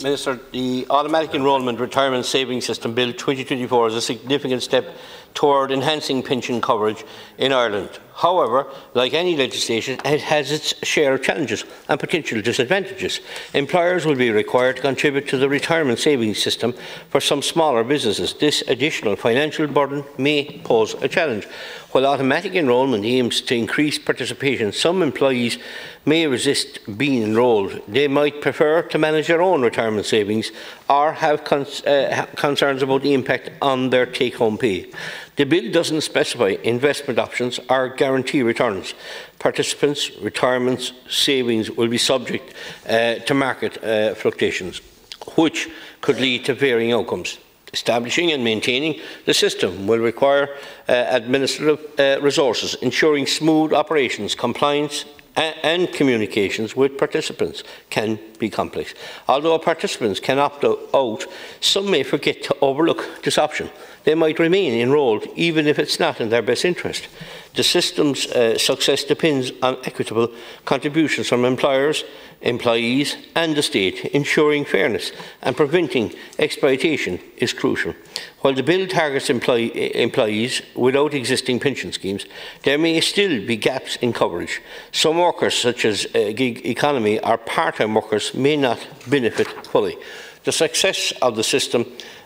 Minister, the Automatic Enrolment Retirement Savings System Bill 2024 is a significant step toward enhancing pension coverage in Ireland. However, like any legislation, it has its share of challenges and potential disadvantages. Employers will be required to contribute to the retirement savings system for some smaller businesses. This additional financial burden may pose a challenge. While automatic enrolment aims to increase participation, some employees may resist being enrolled. They might prefer to manage their own retirement savings or have concerns about the impact on their take-home pay. The bill doesn't specify investment options or guarantee returns. Participants' retirement savings will be subject to market fluctuations, which could lead to varying outcomes. Establishing and maintaining the system will require administrative resources, ensuring smooth operations, compliance and communications with participants can be complex. Although participants can opt out, some may forget to overlook this option. They might remain enrolled even if it's not in their best interest. The system's success depends on equitable contributions from employers, employees and the state. Ensuring fairness and preventing exploitation is crucial. While the bill targets employees without existing pension schemes, there may still be gaps in coverage. Some workers, such as gig economy or part-time workers, may not benefit fully. The success of the system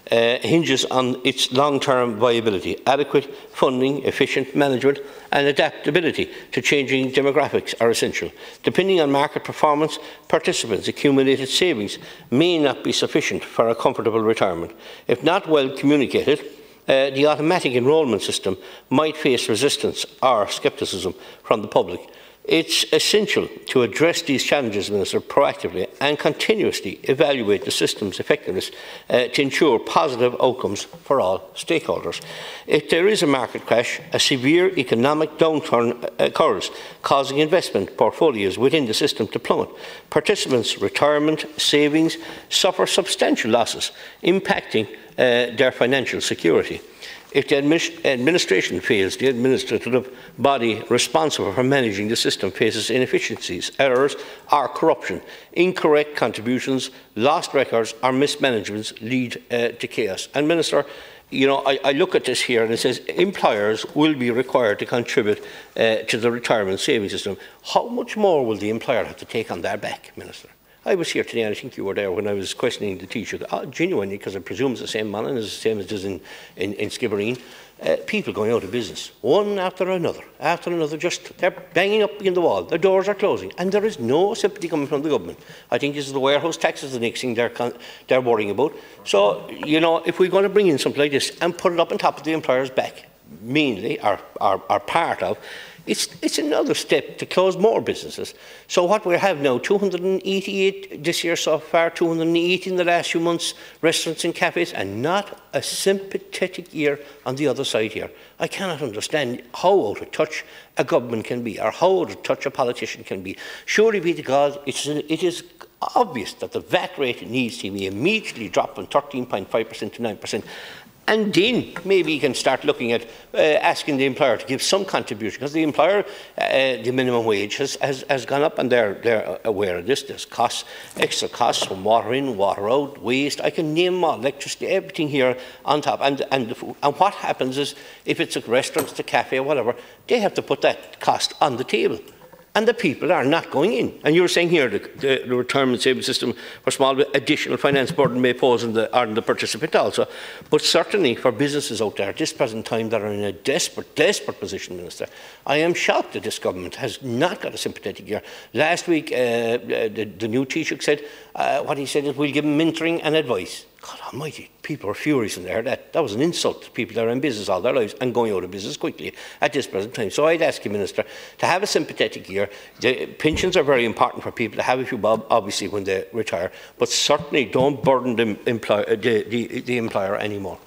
hinges on its long-term viability. Adequate funding, efficient management and adaptability to changing demographics are essential. Depending on market performance, participants' accumulated savings may not be sufficient for a comfortable retirement. If not well communicated, the automatic enrolment system might face resistance or scepticism from the public. It's essential to address these challenges, Minister, proactively and continuously evaluate the system's effectiveness to ensure positive outcomes for all stakeholders. If there is a market crash, a severe economic downturn occurs, causing investment portfolios within the system to plummet. Participants' retirement savings suffer substantial losses, impacting their financial security. If the administration fails, the administrative body responsible for managing the system faces inefficiencies, errors or corruption. Incorrect contributions, lost records or mismanagements lead to chaos. And Minister, you know, I look at this here and it says employers will be required to contribute to the retirement savings system. How much more will the employer have to take on their back, Minister? I was here today, and I think you were there when I was questioning the teacher, genuinely, because I presume it's the same man and it's the same as it is in Skibbereen. People going out of business, one after another, just they're banging up against the wall, the doors are closing, and there is no sympathy coming from the government. I think this is the warehouse taxes, the next thing they're worrying about. So, you know, if we're going to bring in something like this and put it up on top of the employer's back, mainly, or part of, it's another step to close more businesses. So what we have now, 288 this year so far, 280 in the last few months, restaurants and cafes, and not a sympathetic ear on the other side here. I cannot understand how out of touch a government can be, or how out of touch a politician can be. Surely be to God, it is obvious that the VAT rate needs to be immediately dropped from 13.5% to 9%. And then maybe you can start looking at asking the employer to give some contribution, because the employer, the minimum wage has gone up, and they're aware of this. There's costs, extra costs from water in, water out, waste. I can name all, electricity, everything here on top. And what happens is, if it's a restaurant, it's a cafe, or whatever, they have to put that cost on the table. And the people are not going in. And you're saying here the retirement savings system for small additional finance burden may pose on the participant also. But certainly for businesses out there at this present time that are in a desperate position, Minister, I am shocked that this government has not got a sympathetic ear. Last week, the new Taoiseach said, what he said is, we'll give them mentoring and advice. God almighty, people are furious in there. That was an insult to people that are in business all their lives and going out of business quickly at this present time. So I'd ask you, Minister, to have a sympathetic ear. The pensions are very important for people to have, if you bob, obviously, when they retire, but certainly don't burden the employer anymore.